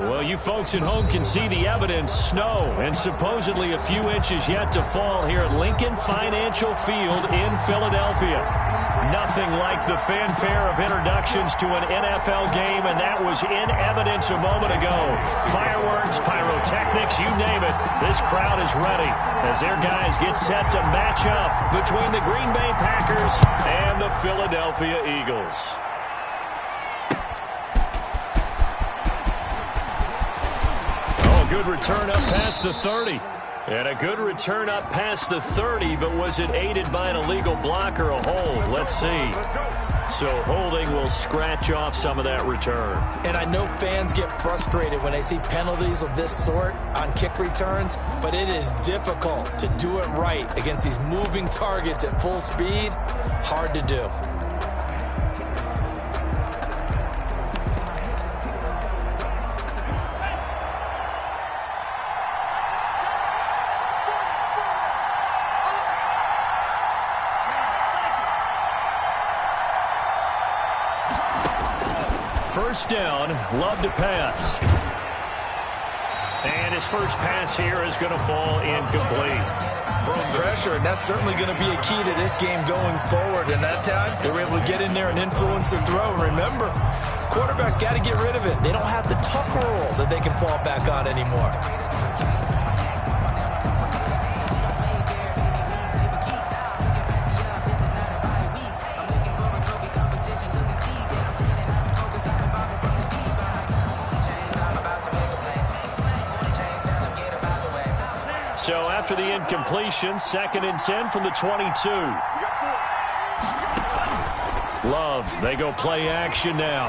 Well, you folks at home can see the evidence. Snow and supposedly a few inches yet to fall here at Lincoln Financial Field in Philadelphia. Nothing like the fanfare of introductions to an NFL game, and that was in evidence a moment ago. Fireworks, pyrotechnics, you name it. This crowd is ready as their guys get set to match up between the Green Bay Packers and the Philadelphia Eagles. Good return up past the 30. And a good return up past the 30, but was it aided by an illegal block or a hold? Let's see. So holding will scratch off some of that return. And I know fans get frustrated when they see penalties of this sort on kick returns, but it is difficult to do it right against these moving targets at full speed. Hard to do. First down, Love to pass. And his first pass here is going to fall incomplete. Pressure, and that's certainly going to be a key to this game going forward. And that time, they were able to get in there and influence the throw. And remember, quarterbacks got to get rid of it. They don't have the tuck rule that they can fall back on anymore. So after the incompletion, 2nd and 10 from the 22. Love, they go play action now.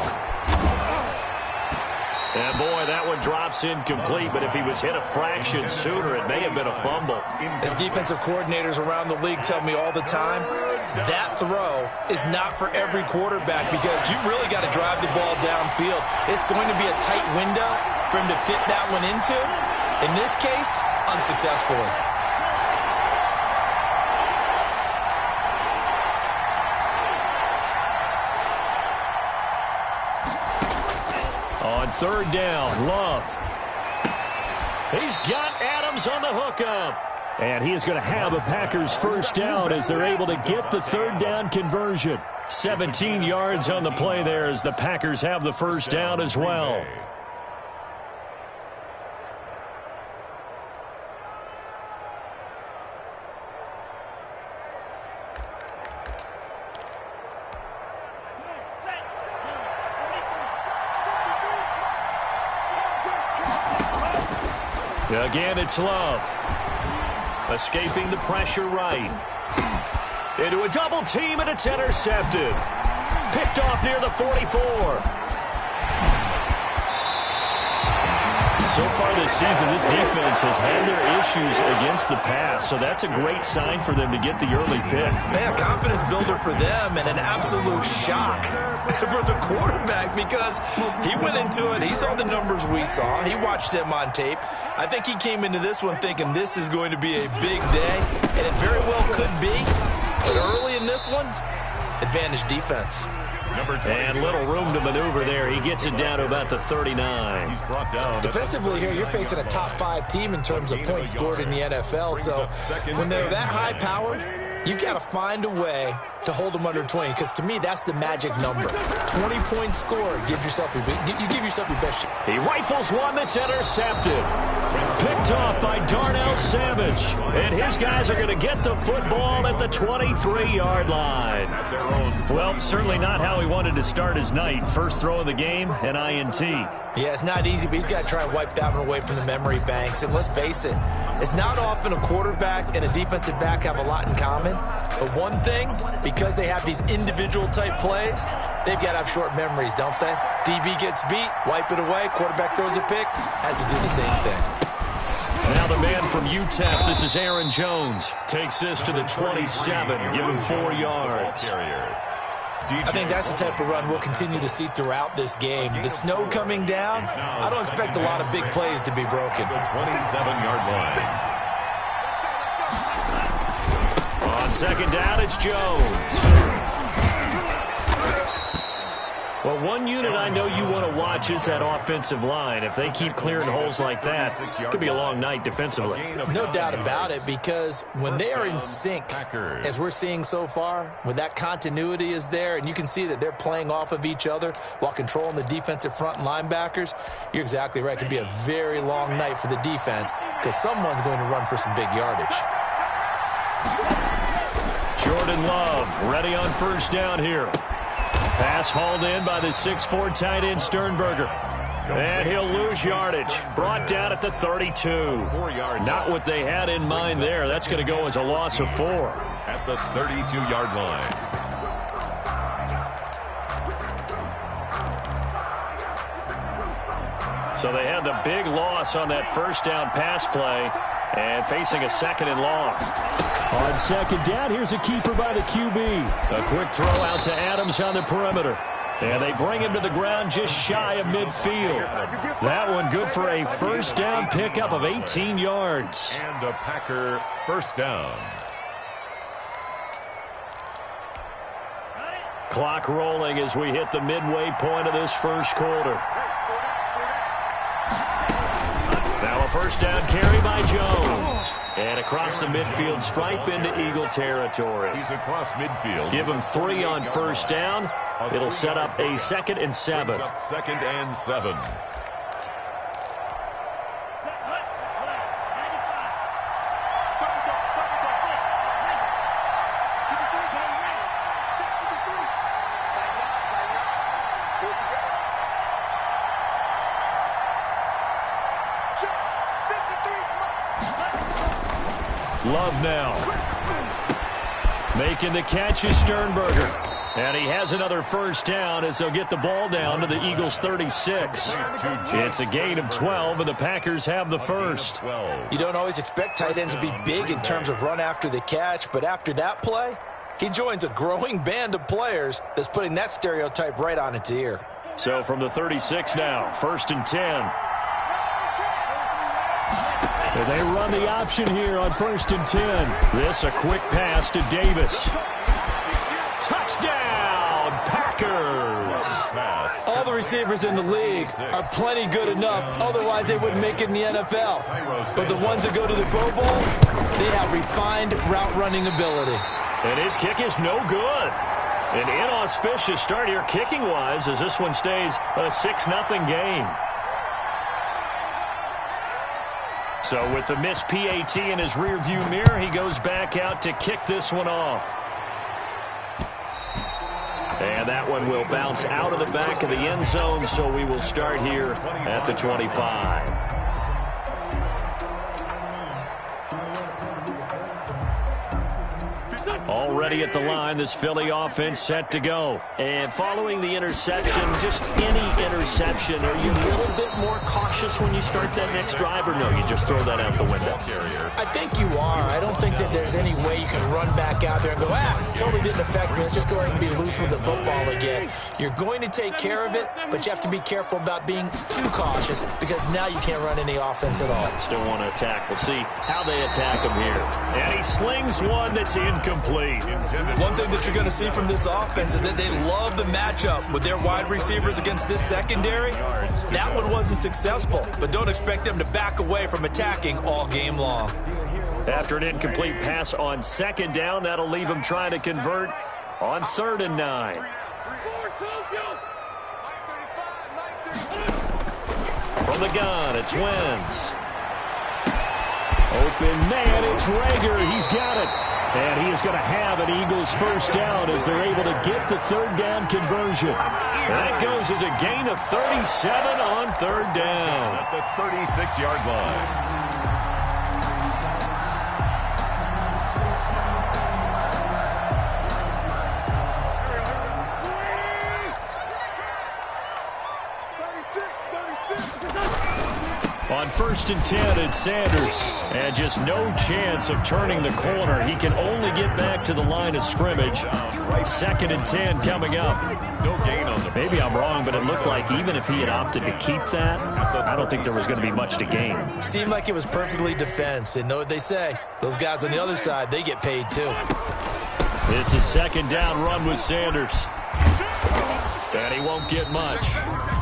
And boy, that one drops incomplete, but if he was hit a fraction sooner, it may have been a fumble. As defensive coordinators around the league tell me all the time, that throw is not for every quarterback because you've really got to drive the ball downfield. It's going to be a tight window for him to fit that one into. In this case, unsuccessfully. On 3rd down, Love. He's got Adams on the hookup. And he is going to have a Packers first down as they're able to get the 3rd down conversion. 17 yards on the play there as the Packers have the first down as well. Again, it's Love. Escaping the pressure right. Into a double team, and it's intercepted. Picked off near the 44. So far this season, this defense has had their issues against the pass, so that's a great sign for them to get the early pick. A confidence builder for them and an absolute shock for the quarterback because he went into it. He saw the numbers we saw. He watched them on tape. I think he came into this one thinking this is going to be a big day, and it very well could be. But early in this one, advantage defense. And little room to maneuver there. He gets it down to about the 39. He's brought down. Defensively here, you're facing a top 5 team in terms of points scored in the NFL. So when they're that high powered, you've got to find a way to hold them under 20, because to me, that's the magic number. 20 points scored. You give yourself your best shot. He rifles one that's intercepted. Picked off by Darnell Savage. And his guys are going to get the football at the 23-yard line. Well, certainly not how he wanted to start his night. First throw of the game, an INT. Yeah, it's not easy, but he's got to try and wipe that one away from the memory banks. And let's face it, it's not often a quarterback and a defensive back have a lot in common. But one thing, because they have these individual type plays, they've got to have short memories, don't they? DB gets beat, wipe it away, quarterback throws a pick, has to do the same thing. Now the man from UTEP, this is Aaron Jones, takes this to the 27, give him 4 yards. I think that's the type of run we'll continue to see throughout this game. The snow coming down, I don't expect a lot of big plays to be broken. 27-yard line. On second down, it's Jones. Well, one unit I know you want to watch is that offensive line. If they keep clearing holes like that, it could be a long night defensively. No doubt about it, because when they are in sync, as we're seeing so far, when that continuity is there, and you can see that they're playing off of each other while controlling the defensive front linebackers, you're exactly right. It could be a very long night for the defense because someone's going to run for some big yardage. Jordan Love ready on first down here. Pass hauled in by the 6'4" tight end Sternberger. And he'll lose yardage. Brought down at the 32. Not what they had in mind there. That's going to go as a loss of 4. At the 32-yard line. So they had the big loss on that first down pass play and facing a 2nd and long. On 2nd down, here's a keeper by the QB. A quick throw out to Adams on the perimeter. And they bring him to the ground just shy of midfield. That one good for a first down pickup of 18 yards. And a Packer first down. Clock rolling as we hit the midway point of this first quarter. Now a first down carry by Jones. And across the midfield stripe into Eagle territory. He's across midfield. Give him 3 on first down. It'll set up a 2nd and 7. Up 2nd and 7. Love now. Making the catch is Sternberger. And he has another first down as they'll get the ball down to the Eagles' 36. It's a gain of 12, and the Packers have the first. You don't always expect tight ends to be big in terms of run after the catch, but after that play, he joins a growing band of players that's putting that stereotype right on its ear. So from the 36 now, 1st and 10. And they run the option here on 1st and 10. This a quick pass to Davis. Touchdown, Packers! All the receivers in the league are plenty good enough, otherwise they wouldn't make it in the NFL. But the ones that go to the Pro Bowl, they have refined route running ability. And his kick is no good. An inauspicious start here kicking-wise as this one stays a 6-0 game. So with the missed PAT in his rearview mirror, he goes back out to kick this one off. And that one will bounce out of the back of the end zone, so we will start here at the 25. Already at the line, this Philly offense set to go. And following the interception, just any interception, are you a little bit more cautious when you start that next drive, or no, you just throw that out the window? I think you are. I don't think that there's any way you can run back out there and go, totally didn't affect me. Let's just go ahead and be loose with the football again. You're going to take care of it, but you have to be careful about being too cautious because now you can't run any offense at all. Still want to attack. We'll see how they attack him here. And he slings one that's incomplete. One thing that you're going to see from this offense is that they love the matchup with their wide receivers against this secondary. That one wasn't successful, but don't expect them to back away from attacking all game long. After an incomplete pass on 2nd down, that'll leave him trying to convert on 3rd and 9. From the gun, it's Wentz. Open man, it's Rager. He's got it. And he is going to have an Eagles first down as they're able to get the 3rd down conversion. That goes as a gain of 37 on 3rd down. At the 36-yard line. On 1st and 10, it's Sanders. And just no chance of turning the corner. He can only get back to the line of scrimmage. 2nd and 10 coming up. No gain on the. Maybe I'm wrong, but it looked like even if he had opted to keep that, I don't think there was going to be much to gain. Seemed like it was perfectly defense. And know what they say? Those guys on the other side, they get paid too. It's a 2nd down run with Sanders. And he won't get much.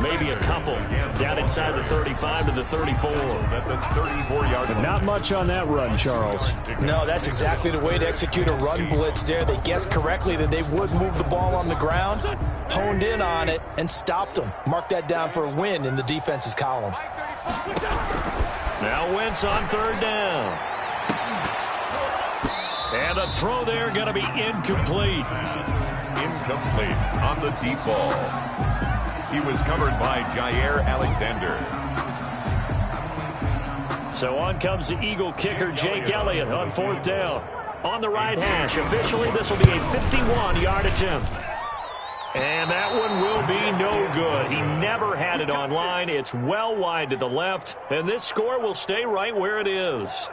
Maybe a couple. Down inside the 35 to the 34. At the 34-yard line. Not much on that run, Charles. No, that's exactly the way to execute a run blitz there. They guessed correctly that they would move the ball on the ground, honed in on it, and stopped them. Mark that down for a win in the defense's column. Now Wentz on third down. And the throw there going to be incomplete. Incomplete on the deep ball. He was covered by Jair Alexander. So on comes the Eagle kicker, Jake Elliott, on fourth down. On the right hash. Officially, this will be a 51-yard attempt. And that one will be no good. He never had it on line. It's well wide to the left. And this score will stay right where it is.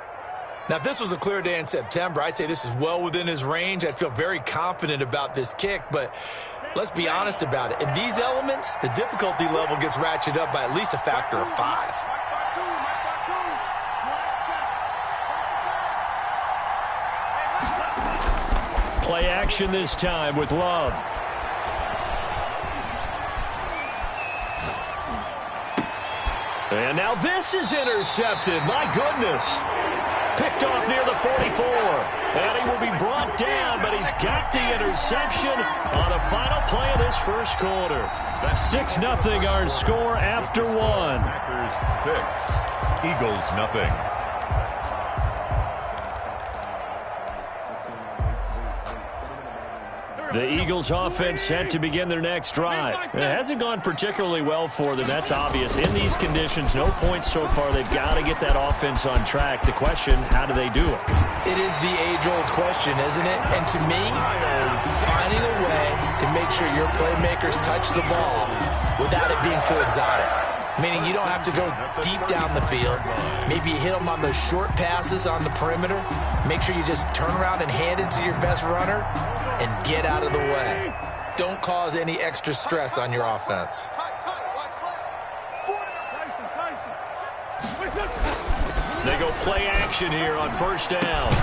Now, if this was a clear day in September, I'd say this is well within his range. I'd feel very confident about this kick, but let's be honest about it. In these elements, the difficulty level gets ratcheted up by at least a factor of 5. Play action this time with Love. And now this is intercepted. My goodness. Picked off near the 44. And he will be brought down, but he's got the interception on the final play of this first quarter. 6-0 our score after one. Packers 6, Eagles nothing. The Eagles offense set to begin their next drive. It hasn't gone particularly well for them. That's obvious. In these conditions, no points so far. They've got to get that offense on track. The question, how do they do it? It is the age-old question, isn't it? And to me, finding a way to make sure your playmakers touch the ball without it being too exotic. Meaning you don't have to go deep down the field. Maybe you hit them on those short passes on the perimeter. Make sure you just turn around and hand it to your best runner and get out of the way. Don't cause any extra stress on your offense. They go play action here on first down.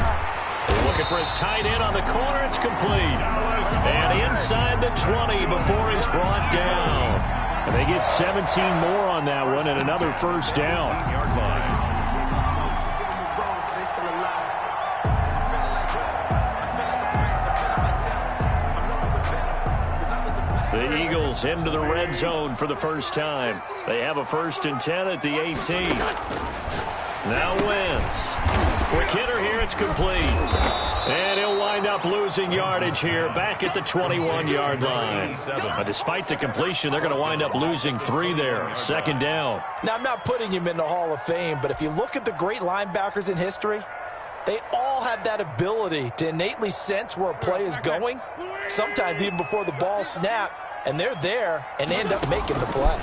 Looking for his tight end on the corner. It's complete. And inside the 20 before he's brought down. And they get 17 more on that one and another first down. The Eagles into the red zone for the first time. They have a 1st and 10 at the 18. Now Wentz. Quick hitter here. It's complete. And he'll wind up losing yardage here back at the 21-yard line. Despite the completion, they're going to wind up losing 3 there. 2nd down. Now, I'm not putting him in the Hall of Fame, but if you look at the great linebackers in history, they all have that ability to innately sense where a play is going, sometimes even before the ball snaps, and they're there and end up making the play.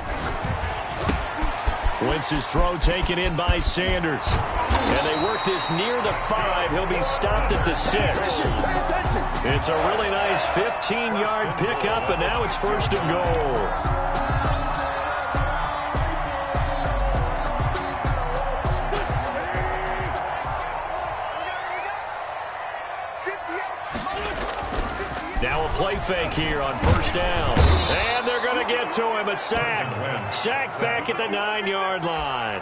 Wentz's throw taken in by Sanders. And they work this near the 5. He'll be stopped at the 6. It's a really nice 15-yard pickup, and now it's 1st and goal. Now a play fake here on 1st down. And they're going to get to him. A sack. Sack back at the 9-yard line.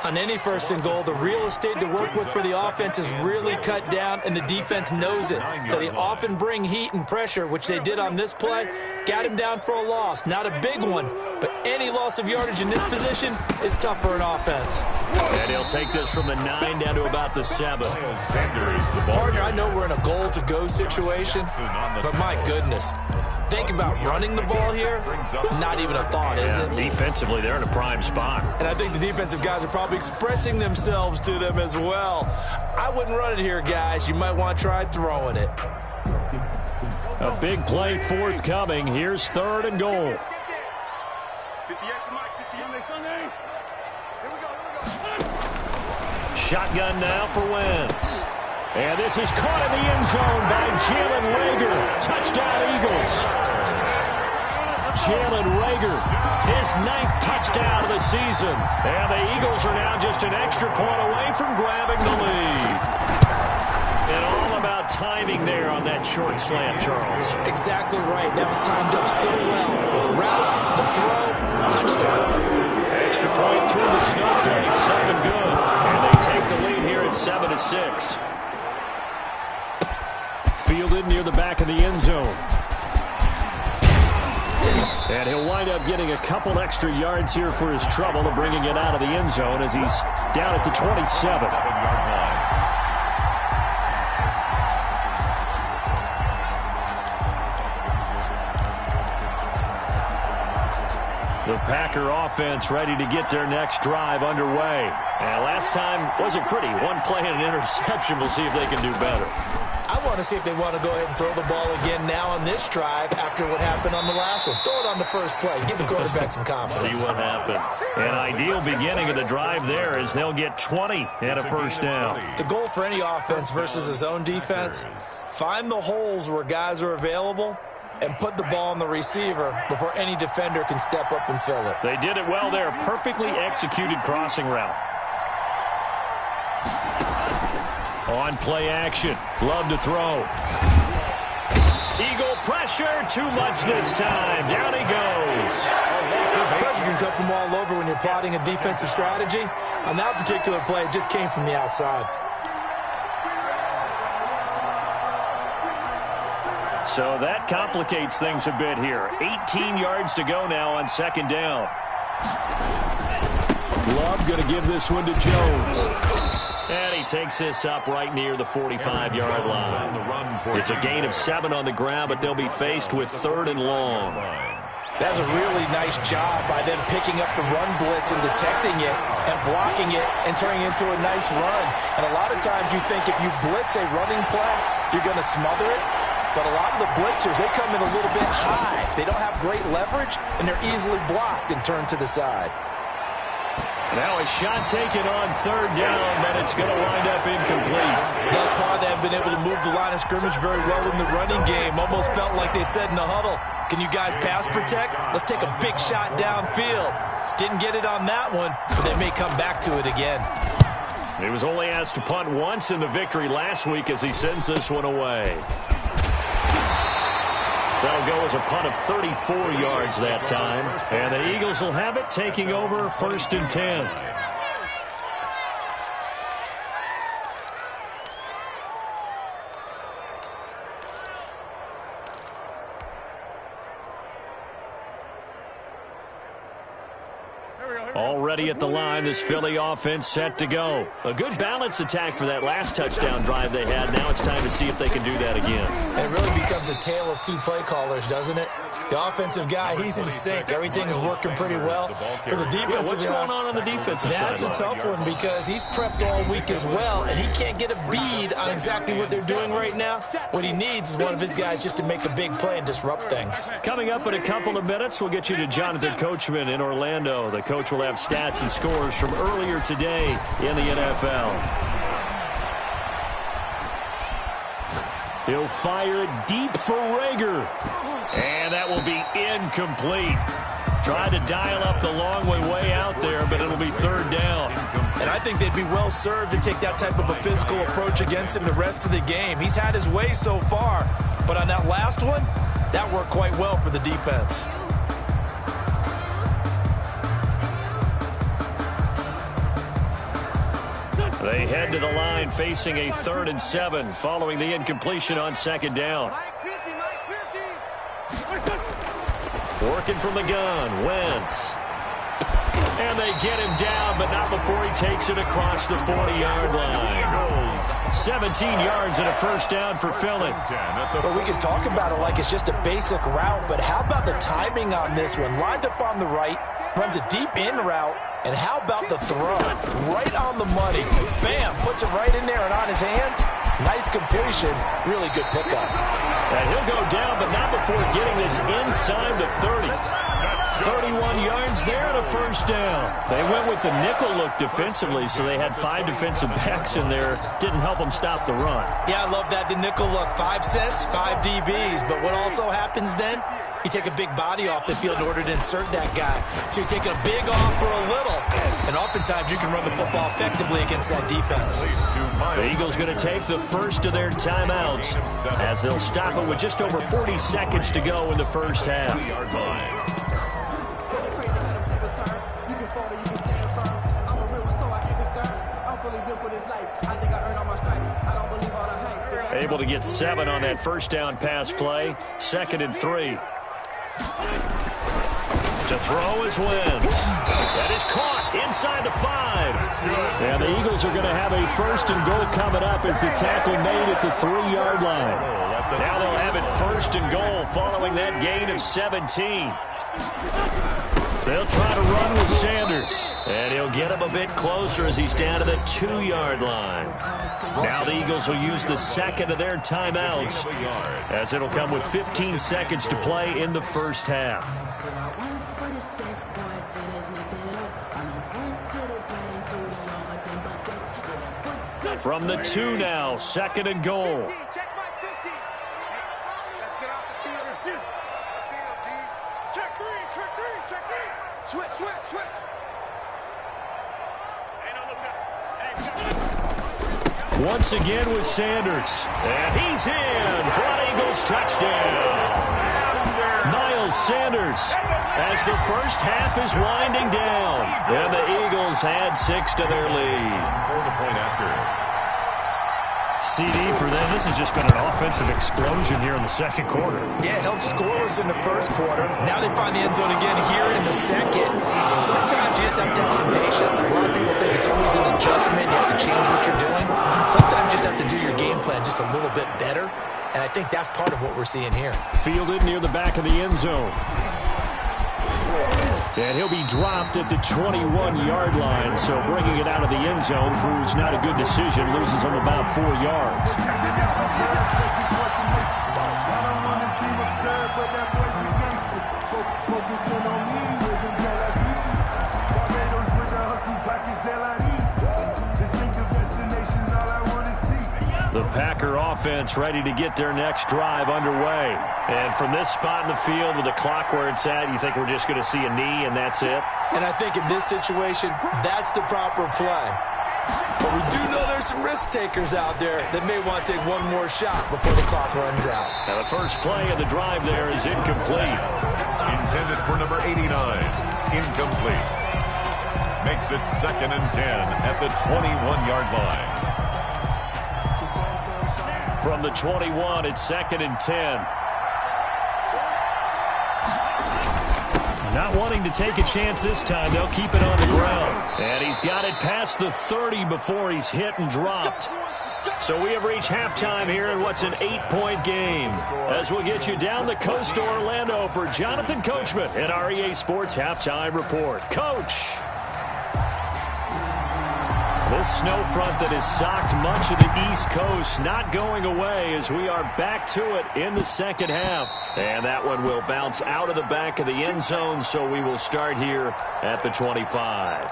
On any 1st and goal, the real estate to work with for the offense is really cut down, and the defense knows it. So they often bring heat and pressure, which they did on this play. Got him down for a loss. Not a big one, but any loss of yardage in this position is tough for an offense. And he'll take this from the 9 down to about the 7. Partner, I know we're in a goal-to-go situation, but my goodness. Think about running the ball here. Not even a thought, is it? Defensively, they're in a prime spot. And I think the defensive guys are probably expressing themselves to them as well. I wouldn't run it here, guys. You might want to try throwing it. A big play forthcoming. Here's 3rd and goal. Shotgun now for Wentz. And this is caught in the end zone by Jalen Reagor. Touchdown, Eagles. Jalen Reagor, his 9th touchdown of the season. And the Eagles are now just an extra point away from grabbing the lead. And all about timing there on that short slant, Charles. Exactly right. That was timed up so well. The route, the throw, touchdown. Extra point through the snowflakes, up and good. And they take the lead here at 7-6. Fielded near the back of the end zone. And he'll wind up getting a couple extra yards here for his trouble of bringing it out of the end zone as he's down at the 27. 7-yard line. The Packer offense ready to get their next drive underway. And last time wasn't pretty. One play and an interception. We'll see if they can do better. I want to see if they want to go ahead and throw the ball again now on this drive after what happened on the last one. Throw it on the first play. Give the quarterback some confidence. See what happens. An ideal beginning of the drive there as they'll get 20 and a first down. The goal for any offense versus his own defense, find the holes where guys are available and put the ball on the receiver before any defender can step up and fill it. They did it well there. Perfectly executed crossing route. On play action. Love to throw. Eagle pressure. Too much this time. Down he goes. Pressure can come from all over when you're plotting a defensive strategy. On that particular play, it just came from the outside. So that complicates things a bit here. 18 yards to go now on second down. Love going to give this one to Jones. And he takes this up right near the 45-yard line. It's a gain of 7 on the ground, but they'll be faced with 3rd and long. That's a really nice job by them picking up the run blitz and detecting it and blocking it and turning it into a nice run. And a lot of times you think if you blitz a running play, you're going to smother it. But a lot of the blitzers, they come in a little bit high. They don't have great leverage, and they're easily blocked and turned to the side. Now a shot taken on 3rd down, but it's going to wind up incomplete. Thus far, they have been able to move the line of scrimmage very well in the running game. Almost felt like they said in the huddle, can you guys pass protect? Let's take a big shot downfield. Didn't get it on that one, but they may come back to it again. He was only asked to punt once in the victory last week as he sends this one away. That'll go as a punt of 34 yards that time. And the Eagles will have it, taking over 1st and 10. Already at the line, this Philly offense set to go. A good balance attack for that last touchdown drive they had. Now it's time to see if they can do that again. It really becomes a tale of 2 play callers, doesn't it? The offensive guy, he's in sync. Everything is working pretty well. For the defensive what's going on the defensive side? That's a tough one because he's prepped all week as well, and he can't get a bead on exactly what they're doing right now. What he needs is one of his guys just to make a big play and disrupt things. Coming up in a couple of minutes, we'll get you to Jonathan Coachman in Orlando. The coach will have stats and scores from earlier today in the NFL. He'll fire it deep for Rager. And that will be incomplete. Tried to dial up the long way out there, but it'll be 3rd down. And I think they'd be well served to take that type of a physical approach against him the rest of the game. He's had his way so far, but on that last one, that worked quite well for the defense. They head to the line facing a 3rd and 7 following the incompletion on 2nd down. Working from the gun, Wentz. And they get him down, but not before he takes it across the 40-yard line. 17 yards and a first down for Philly. Well, we can talk about it like it's just a basic route, but how about the timing on this one? Lined up on the right, runs a deep in route, and how about the throw? Right on the money. Bam, puts it right in there and on his hands. Nice completion. Really good pickup. And he'll go down, but not before getting this inside the 30. 31 yards there and a first down. They went with the nickel look defensively, so they had 5 defensive backs in there. Didn't help them stop the run. Yeah, I love that, the nickel look. 5 cents, 5 DBs. But what also happens then? You take a big body off the field in order to insert that guy. So you're taking a big off for a little. And oftentimes you can run the football effectively against that defense. The Eagles going to take the first of their timeouts as they'll stop it with just over 40 seconds to go in the first half. Able to get 7 on that first down pass play. 2nd and 3. To throw is Wentz. That is caught inside the 5. And the Eagles are going to have a 1st and goal coming up as the tackle made at the 3-yard line. Now they'll have it 1st and goal following that gain of 17. They'll try to run with Sanders. And he'll get him a bit closer as he's down to the 2-yard line. Now the Eagles will use the 2nd of their timeouts as it'll come with 15 seconds to play in the first half. From the 2 now, 2nd and goal. Once again with Sanders. And he's in for an Eagles touchdown. Miles Sanders as the first half is winding down. And the Eagles add 6 to their lead. For the point after. CD for them. This has just been an offensive explosion here in the second quarter. Yeah, held scoreless in the first quarter. Now they find the end zone again here in the second. Sometimes you just have to have some patience. A lot of people think it's always an adjustment. You have to change what you're doing. Sometimes you just have to do your game plan just a little bit better. And I think that's part of what we're seeing here. Fielded near the back of the end zone. And he'll be dropped at the 21-yard line, so bringing it out of the end zone proves not a good decision. Loses him about 4 yards. The Packer offense ready to get their next drive underway. And from this spot in the field with the clock where it's at, you think we're just going to see a knee and that's it? And I think in this situation, that's the proper play. But we do know there's some risk takers out there that may want to take one more shot before the clock runs out. Now the first play of the drive there is incomplete. Intended for number 89. Incomplete. Makes it 2nd and 10 at the 21-yard line. From the 21, it's 2nd and 10. Not wanting to take a chance this time, they'll keep it on the ground. And he's got it past the 30 before he's hit and dropped. So we have reached halftime here in what's an 8-point game. As we'll get you down the coast to Orlando for Jonathan Coachman at our EA Sports Halftime Report. Coach! This snow front that has socked much of the East Coast not going away as we are back to it in the second half. And that one will bounce out of the back of the end zone, so we will start here at the 25.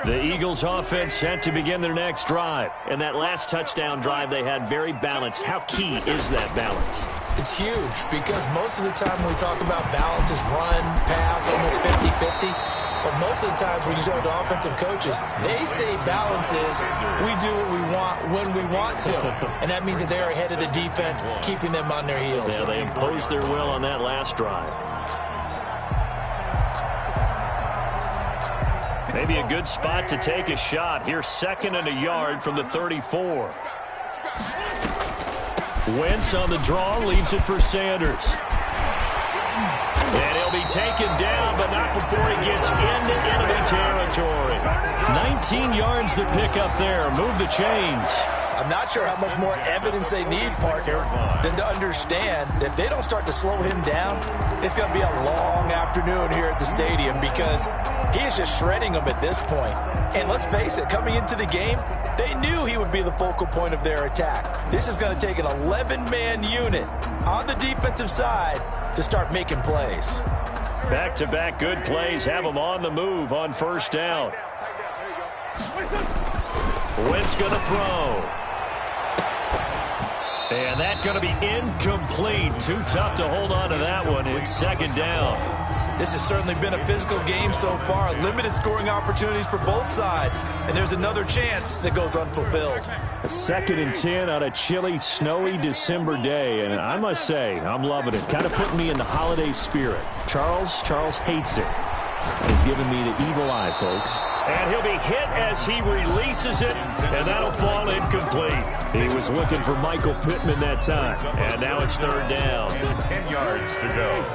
The Eagles offense set to begin their next drive. And that last touchdown drive they had very balanced. How key is that balance? It's huge because most of the time when we talk about balance is run, pass, almost 50-50. But most of the times when you talk to offensive coaches, they say balance is we do what we want when we want to. And that means that they're ahead of the defense, keeping them on their heels. Yeah, they imposed their will on that last drive. Maybe a good spot to take a shot. Here's 2nd and a yard from the 34. Wentz on the draw, leaves it for Sanders. And he'll be taken down, but not before he gets into enemy territory. 19 yards to pick up there. Move the chains. I'm not sure how much more evidence they need, partner, than to understand that if they don't start to slow him down, it's going to be a long afternoon here at the stadium because he is just shredding them at this point. And let's face it, coming into the game, they knew he would be the focal point of their attack. This is going to take an 11-man unit on the defensive side to start making plays. Back-to-back good plays have them on the move on first down. Wentz going to throw. And that's going to be incomplete. Too tough to hold on to that one. It's second down. This has certainly been a physical game so far. Limited scoring opportunities for both sides. And there's another chance that goes unfulfilled. A 2nd and 10 on a chilly, snowy December day. And I must say, I'm loving it. Kind of putting me in the holiday spirit. Charles hates it. He's giving me the evil eye, folks. And he'll be hit as he releases it, and that'll fall incomplete. He was looking for Michael Pittman that time, and now it's third down. And 10 yards to go.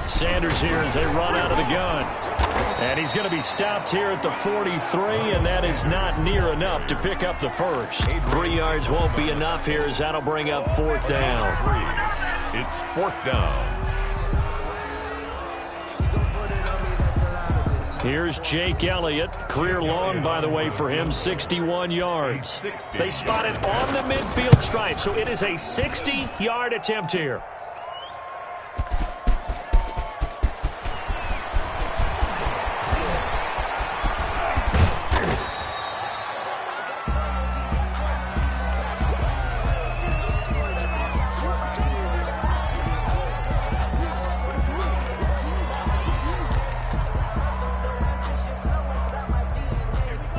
Sanders here as they run out of the gun. And he's going to be stopped here at the 43, and that is not near enough to pick up the first. 3 yards won't be enough here as that'll bring up fourth down. It's fourth down. Here's Jake Elliott. Career long, by the way, for him, 61 yards. They spot it on the midfield stripe, so it is a 60-yard attempt here.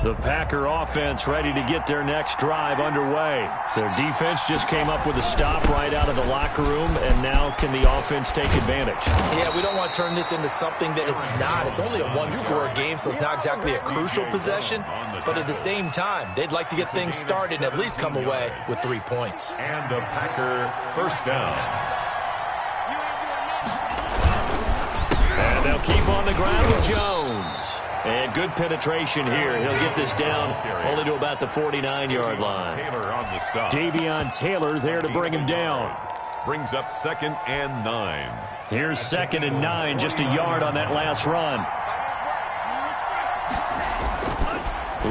The Packer offense ready to get their next drive underway. Their defense just came up with a stop right out of the locker room, and now can the offense take advantage? Yeah, we don't want to turn this into something that it's not. It's only a one-score game, so it's not exactly a crucial possession. But at the same time, they'd like to get things started and at least come away with 3 points. And a Packer first down. And they'll keep on the ground with Jones. And good penetration here. He'll get this down only to about the 49-yard line. Taylor on the stop. Davion Taylor there to bring him down. Brings up 2nd and 9. Here's 2nd and 9, just a yard on that last run.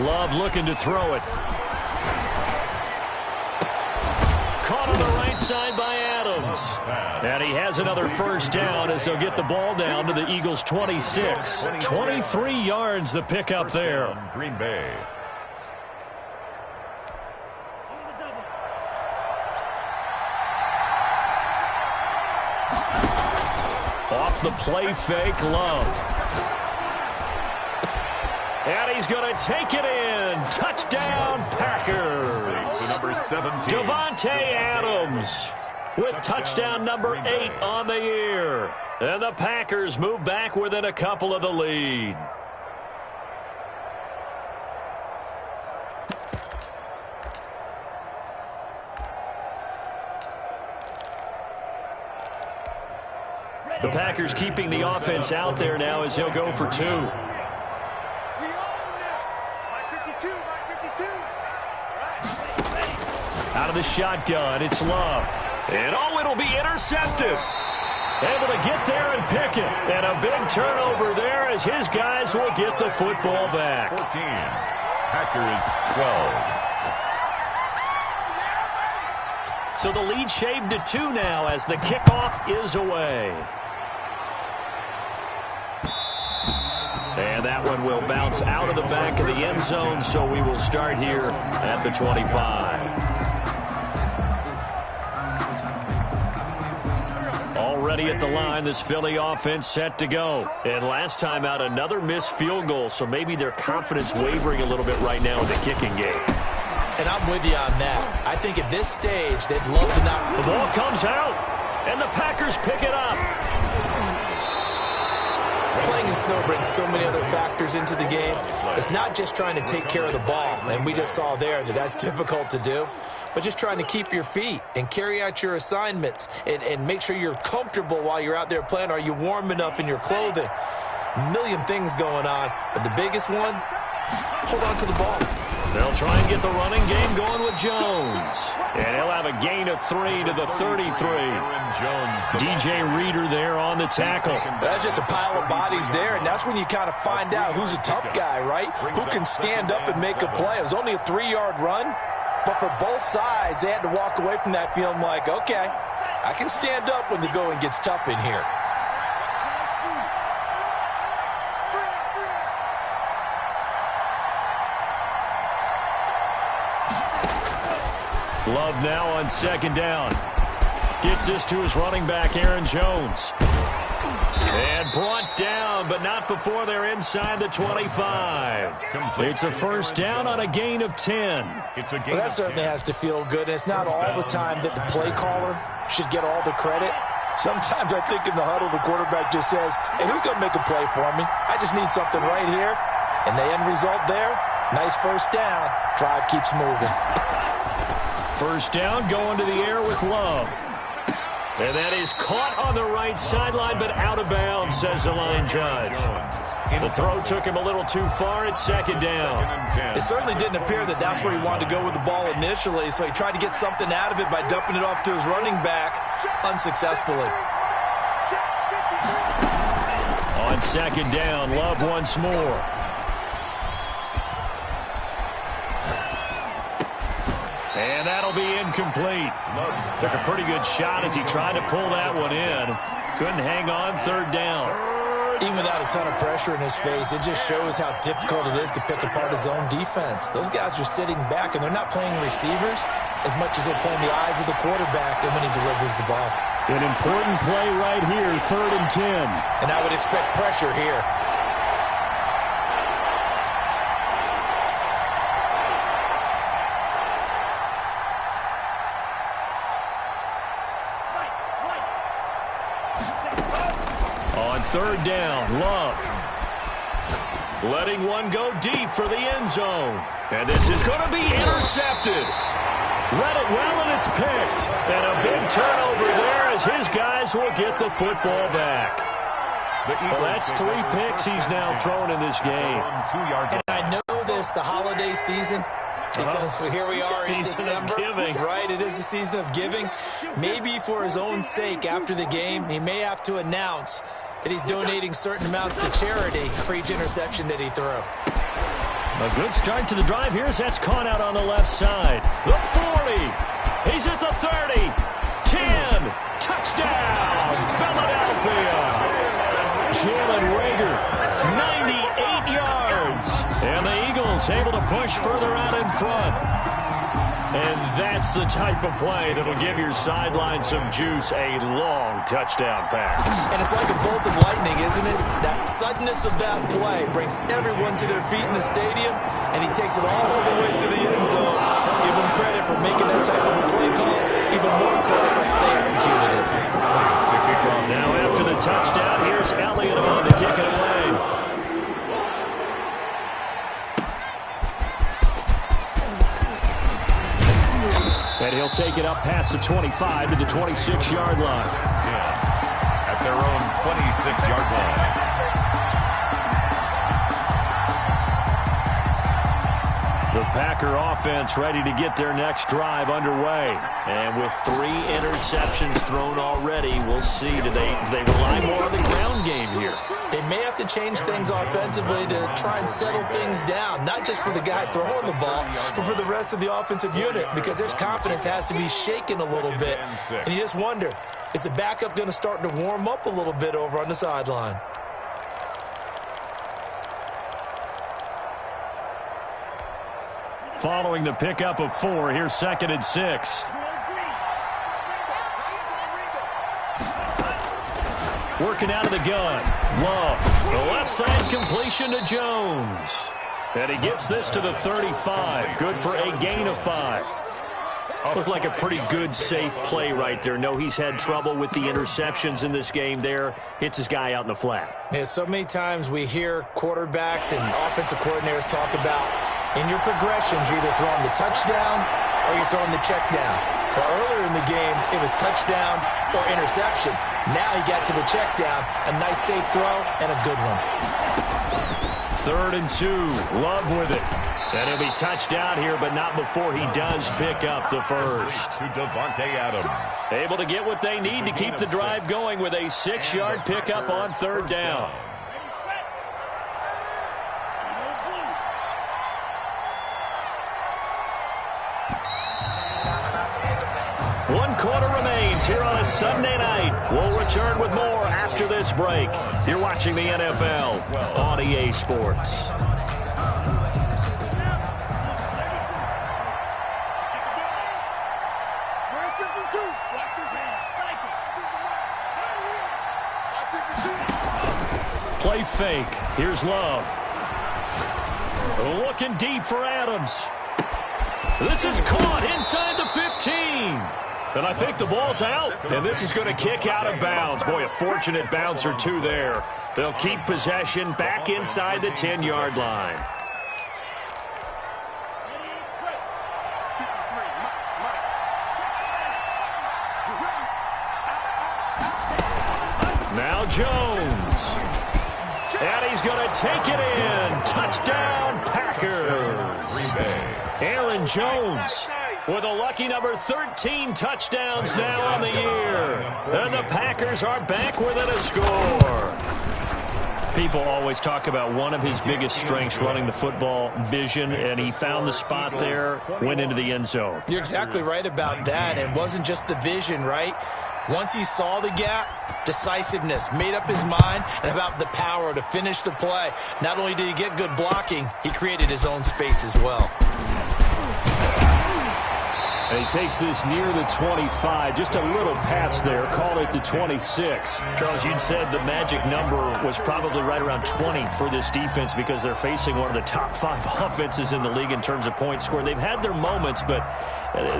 Love looking to throw it. Caught on the right side by Adams. And he has another first down as they'll get the ball down to the Eagles' 26. 23 yards the pickup there. Green Bay. Off the play fake, Love. And he's going to take it in. Touchdown, Packers. To number 17. Davante Adams with touchdown number 8 on the year. And the Packers move back within a couple of the lead. The Packers keeping the offense out there now as he'll go for 2. Out of the shotgun, it's Love. And oh, it'll be intercepted. Able to get there and pick it. And a big turnover there as his guys will get the football back. 14. Packers 12. So the lead shaved to 2 now as the kickoff is away. And that one will bounce out of the back of the end zone, so we will start here at the 25. Already at the line, this Philly offense set to go. And last time out, another missed field goal, so maybe their confidence wavering a little bit right now in the kicking game. And I'm with you on that. I think at this stage, they'd love to not... The ball comes out, and the Packers pick it up. Playing in snow brings so many other factors into the game. It's not just trying to take care of the ball, and we just saw there that that's difficult to do, but just trying to keep your feet and carry out your assignments and make sure you're comfortable while you're out there playing. Are you warm enough in your clothing? A million things going on, but the biggest one, hold on to the ball. They'll try and get the running game going with Jones. And he'll have a gain of 3 to the 33. DJ Reader there on the tackle. That's just a pile of bodies there, and that's when you kind of find out who's a tough guy, right? Who can stand up and make a play. It was only a 3-yard run, but for both sides, they had to walk away from that feeling like, okay, I can stand up when the going gets tough in here. Love now on second down. Gets this to his running back, Aaron Jones. And brought down, but not before they're inside the 25. It's a first down on a gain of 10. Well, that certainly has to feel good. And it's not all the time that the play caller should get all the credit. Sometimes I think in the huddle, the quarterback just says, hey, who's going to make a play for me? I just need something right here. And the end result there, nice first down. Drive keeps moving. First down, going to the air with Love. And that is caught on the right sideline, but out of bounds, says the line judge. The throw took him a little too far at second down. It certainly didn't appear that that's where he wanted to go with the ball initially, so he tried to get something out of it by dumping it off to his running back unsuccessfully. On second down, Love once more. And that'll be incomplete. Took a pretty good shot as he tried to pull that one in. Couldn't hang on third down. Even without a ton of pressure in his face, it just shows how difficult it is to pick apart his own defense. Those guys are sitting back, and they're not playing receivers as much as they're playing the eyes of the quarterback and when he delivers the ball. An important play right here, 3rd and 10. And I would expect pressure here. On third down, Love. Letting one go deep for the end zone. And this is going to be intercepted. Read it well, and it's picked. And a big turnover there as his guys will get the football back. Well, that's 3 picks he's now thrown in this game. And I know this, the holiday season, because here we are in December. Right, it is the season of giving. Maybe for his own sake, after the game, he may have to announce that he's donating certain amounts to charity for each interception that he threw. A good start to the drive here as that's caught out on the left side. The 40. He's at the 30. 10. Touchdown, Philadelphia. Jalen Reagor, 98 yards. And the Eagles able to push further out in front. And that's the type of play that will give your sideline some juice, a long touchdown pass. And it's like a bolt of lightning, isn't it? That suddenness of that play brings everyone to their feet in the stadium, and he takes it all the way to the end zone. Give him credit for making that type of a play call, even more credit for how they executed it. Now after the touchdown, here's Elliott on to kick it away. And he'll take it up past the 25 to the 26-yard line. At their own 26-yard line. The Packer offense ready to get their next drive underway. And with 3 interceptions thrown already, we'll see. Do they rely more on the ground game here? They may have to change things offensively to try and settle things down, not just for the guy throwing the ball, but for the rest of the offensive unit, because their confidence has to be shaken a little bit. And you just wonder, is the backup going to start to warm up a little bit over on the sideline? Following the pickup of 4, here's 2nd and 6. Working out of the gun. Love. The left side completion to Jones. And he gets this to the 35. Good for a gain of 5. Looked like a pretty good, safe play right there. No, he's had trouble with the interceptions in this game there. Hits his guy out in the flat. Yeah, so many times we hear quarterbacks and offensive coordinators talk about in your progressions, you're either throwing the touchdown or you're throwing the check down. Well, earlier in the game, it was touchdown or interception. Now he got to the check down, a nice safe throw, and a good one. 3rd and 2, Love with it. And he'll be touched out here, but not before he does pick up the first. To Davante Adams. Able to get what they need to keep the drive going with a 6-yard pickup on 3rd down. One quarter remains sports here on a Sunday night. We'll return with more after this break. You're watching the NFL on EA Sports. Play fake. Here's Love. Looking deep for Adams. This is caught inside the 15. And I think the ball's out. And this is going to kick out of bounds. Boy, a fortunate bounce or two there. They'll keep possession back inside the 10-yard line. Now Jones. And he's going to take it in. Touchdown, Packers. Aaron Jones with a lucky number 13 touchdowns now on the year. And the Packers are back within a score. People always talk about one of his biggest strengths running the football, vision, and he found the spot there, went into the end zone. You're exactly right about that. It wasn't just the vision, right? Once he saw the gap, decisiveness, made up his mind, and about the power to finish the play. Not only did he get good blocking, he created his own space as well. And he takes this near the 25. Just a little pass there. Called it the 26. Charles, you'd said the magic number was probably right around 20 for this defense because they're facing one of the top 5 offenses in the league in terms of points scored. They've had their moments, but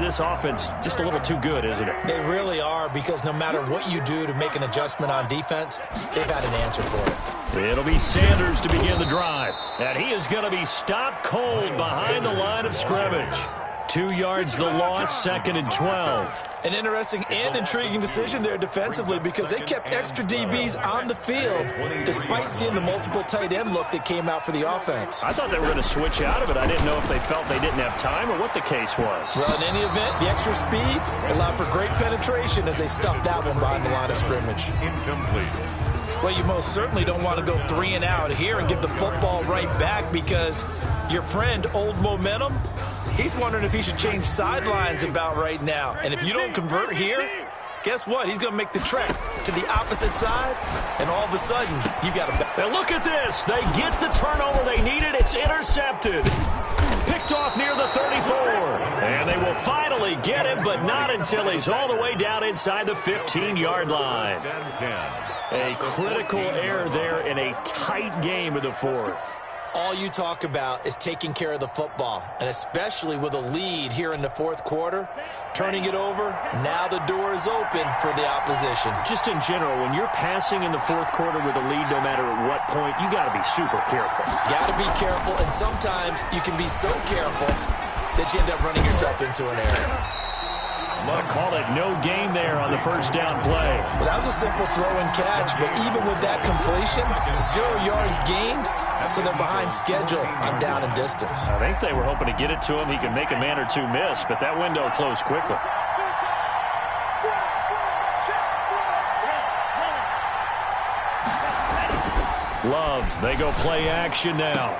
this offense just a little too good, isn't it? They really are, because no matter what you do to make an adjustment on defense, they've had an answer for it. It'll be Sanders to begin the drive. And he is going to be stopped cold behind the line of scrimmage. 2 yards the loss, 2nd and 12. An interesting and intriguing decision there defensively, because they kept extra DBs on the field despite seeing the multiple tight end look that came out for the offense. I thought they were going to switch out of it. I didn't know if they felt they didn't have time or what the case was. Well, in any event, the extra speed allowed for great penetration as they stuffed that one behind the line of scrimmage. Incomplete. Well, you most certainly don't want to go 3 and out here and give the football right back, because your friend, Old Momentum, he's wondering if he should change sidelines about right now. And if you don't convert here, guess what? He's going to make the trek to the opposite side, and all of a sudden, you got a... Now look at this. They get the turnover they needed. It's intercepted. Picked off near the 34. And they will finally get him, but not until he's all the way down inside the 15-yard line. A critical error there in a tight game of the fourth. All you talk about is taking care of the football, and especially with a lead here in the fourth quarter, turning it over, now the door is open for the opposition. Just in general, when you're passing in the fourth quarter with a lead, no matter at what point, you got to be super careful. Got to be careful, and sometimes you can be so careful that you end up running yourself into an error. I'm going to call it no gain there on the first down play. Well, that was a simple throw and catch, but even with that completion, 0 yards gained, so they're behind schedule on down and distance. I think they were hoping to get it to him. He could make a man or two miss, but that window closed quickly. Love, they go play action now.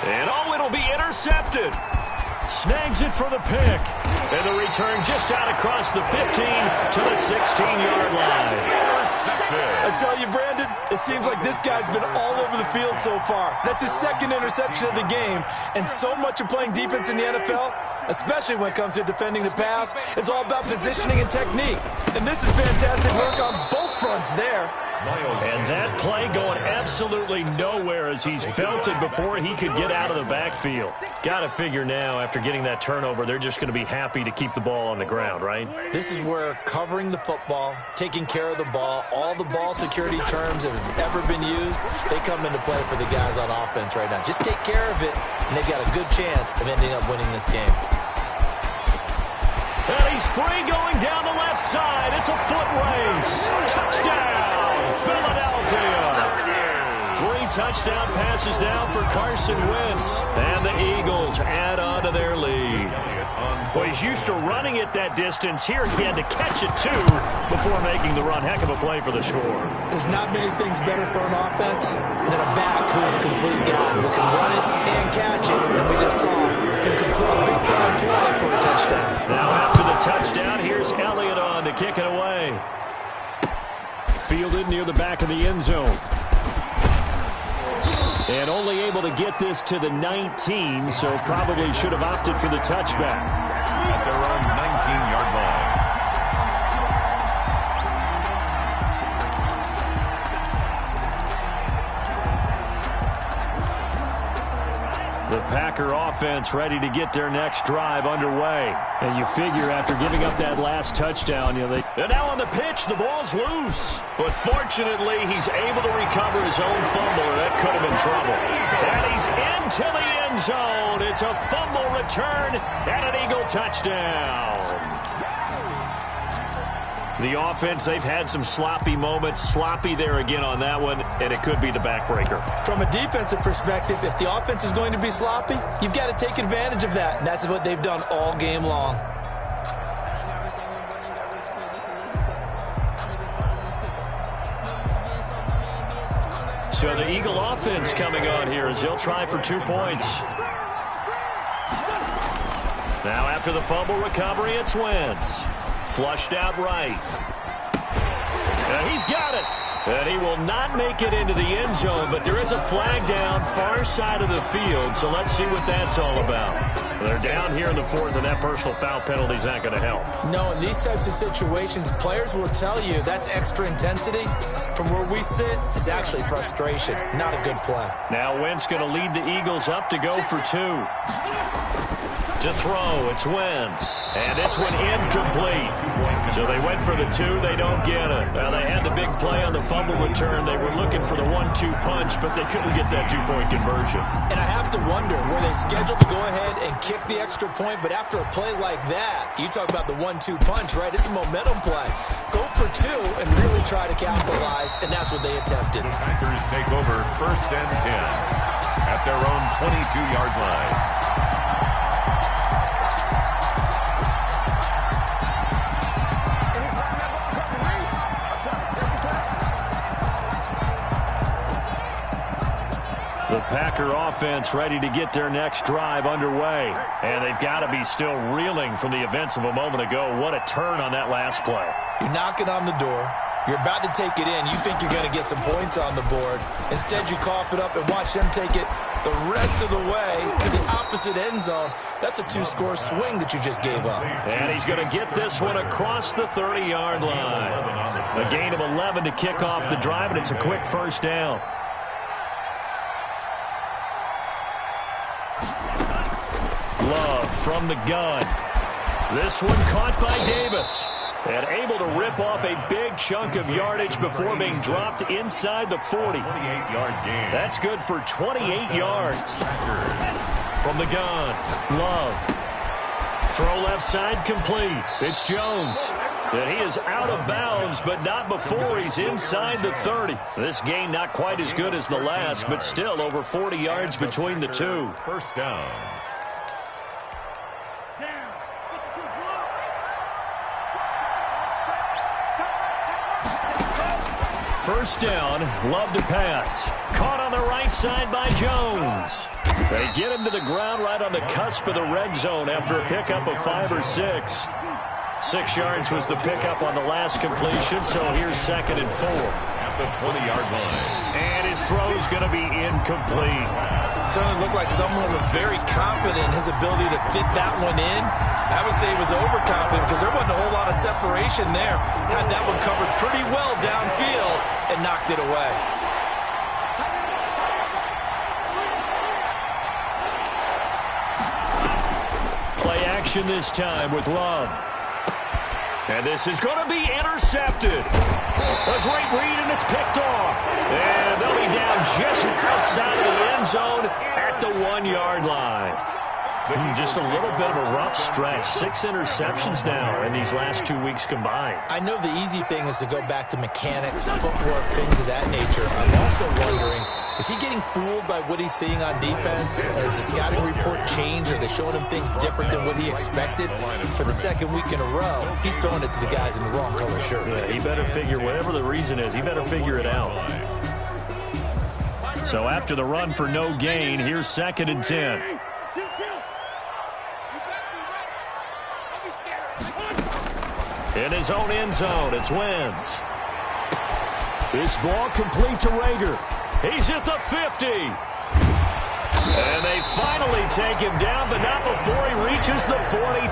And oh, it'll be intercepted. Snags it for the pick. And the return just out across the 15 to the 16-yard line. I tell you, Brandon, it seems like this guy's been all over the field so far. That's his 2nd interception of the game. And so much of playing defense in the NFL, especially when it comes to defending the pass, is all about positioning and technique. And this is fantastic work on both fronts there. And that play going absolutely nowhere as he's belted before he could get out of the backfield. Got to figure now, after getting that turnover, they're just going to be happy to keep the ball on the ground, right? This is where covering the football, taking care of the ball, all the ball security terms that have ever been used, they come into play for the guys on offense right now. Just take care of it, and they've got a good chance of ending up winning this game. And he's free going down the left side. It's a foot race. Touchdown, Philadelphia. 3 touchdown passes now for Carson Wentz. And the Eagles add on to their lead. Well, he's used to running it that distance. Here he had to catch it, too, before making the run. Heck of a play for the score. There's not many things better for an offense than a back who's a complete guy who can run it and catch it. And we just saw him complete a big-time play for a touchdown. Now after the touchdown. Here's Elliott on to kick it away. Fielded near the back of the end zone. And only able to get this to the 19, so probably should have opted for the touchback. At their own 19-yard line. The Packer offense ready to get their next drive underway. And you figure after giving up that last touchdown, and now on the pitch, the ball's loose. But fortunately, he's able to recover his own fumble, or that could have been trouble. And he's into the end zone. It's a fumble return and an Eagle touchdown. The offense, they've had some sloppy moments. Sloppy there again on that one, and it could be the backbreaker. From a defensive perspective, if the offense is going to be sloppy, you've got to take advantage of that. And that's what they've done all game long. So the Eagle offense coming on here as he'll try for 2 points. Now after the fumble recovery, it's Wentz. Flushed out right. And he's got it. And he will not make it into the end zone, but there is a flag down far side of the field, so let's see what that's all about. They're down here in the fourth, and that personal foul penalty is not going to help. No, in these types of situations, players will tell you that's extra intensity. From where we sit, it's actually frustration. Not a good play. Now Wentz going to lead the Eagles up to go for 2. To throw, it's Wentz. And this one incomplete. So they went for the 2, they don't get it. Now they had the big play on the fumble return. They were looking for the 1-2 punch, but they couldn't get that 2-point conversion. And I have to wonder, were they scheduled to go ahead and kick the extra point, but after a play like that, you talk about the 1-2 punch, right? It's a momentum play. Go for 2 and really try to capitalize, and that's what they attempted. The Packers take over 1st and 10 at their own 22-yard line. The Packer offense ready to get their next drive underway. And they've got to be still reeling from the events of a moment ago. What a turn on that last play. You're knocking on the door. You're about to take it in. You think you're going to get some points on the board. Instead, you cough it up and watch them take it the rest of the way to the opposite end zone. That's a 2-score swing that you just gave up. And he's going to get this one across the 30-yard line. A gain of 11 to kick off the drive, and it's a quick first down. Love from the gun. This one caught by Davis. And able to rip off a big chunk of yardage before being dropped inside the 40. 28-yard gain. That's good for 28 yards. From the gun, Love. Throw left side complete. It's Jones. And he is out of bounds, but not before he's inside the 30. This gain not quite as good as the last, but still over 40 yards between the two. First down. First down, Love to pass. Caught on the right side by Jones. They get him to the ground right on the cusp of the red zone after a pickup of 5 or 6. 6 yards was the pickup on the last completion, so here's 2nd and 4. At the 20-yard line. And his throw's going to be incomplete. Certainly looked like someone was very confident in his ability to fit that one in. I would say he was overconfident because there wasn't a whole lot of separation there. Had that one covered pretty well downfield and knocked it away. Play action this time with Love. And this is going to be intercepted. A great read, and it's picked off. And they'll be down just outside of the end zone at the 1-yard line. Just a little bit of a rough stretch. 6 interceptions now in these last 2 weeks combined. I know the easy thing is to go back to mechanics, footwork, things of that nature. I'm also wondering, is he getting fooled by what he's seeing on defense? Has the scouting report changed? Are they showing him things different than what he expected? For the 2nd week in a row, he's throwing it to the guys in the wrong color shirts. Yeah, he better figure, whatever the reason is, he better figure it out. So after the run for no gain, here's 2nd and 10. In his own end zone, it's Wentz. This ball complete to Rager. He's at the 50. And they finally take him down, but not before he reaches the 43.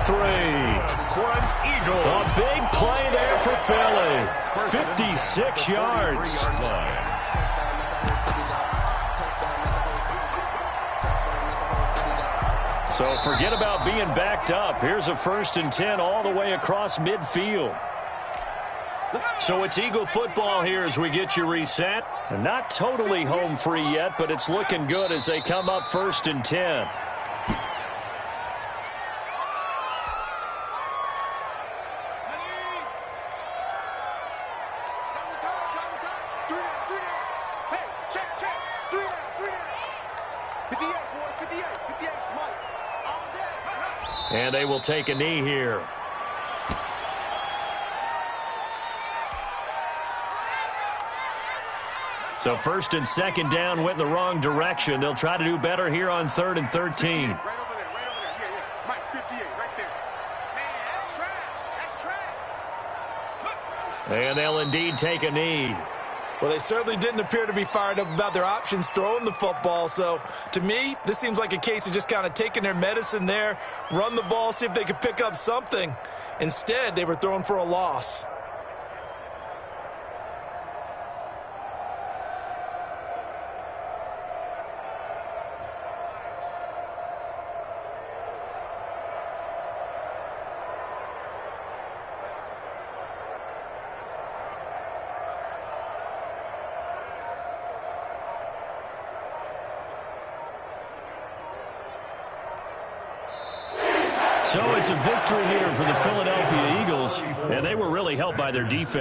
For an Eagle. A big play there for Philly. 56 yards. So forget about being backed up. Here's a 1st and 10 all the way across midfield. So it's Eagle football here as we get you reset. And not totally home free yet, but it's looking good as they come up 1st and 10. And they will take a knee here. So 1st and 2nd down went in the wrong direction. They'll try to do better here on 3rd and 13. Right over there. Yeah. Mike, 58, right there. Man, that's trash. And they'll indeed take a knee. Well, they certainly didn't appear to be fired up about their options throwing the football. So, to me, this seems like a case of just kind of taking their medicine there, run the ball, see if they could pick up something. Instead, they were throwing for a loss. So it's a victory here for the Philadelphia Eagles, and they were really helped by their defense.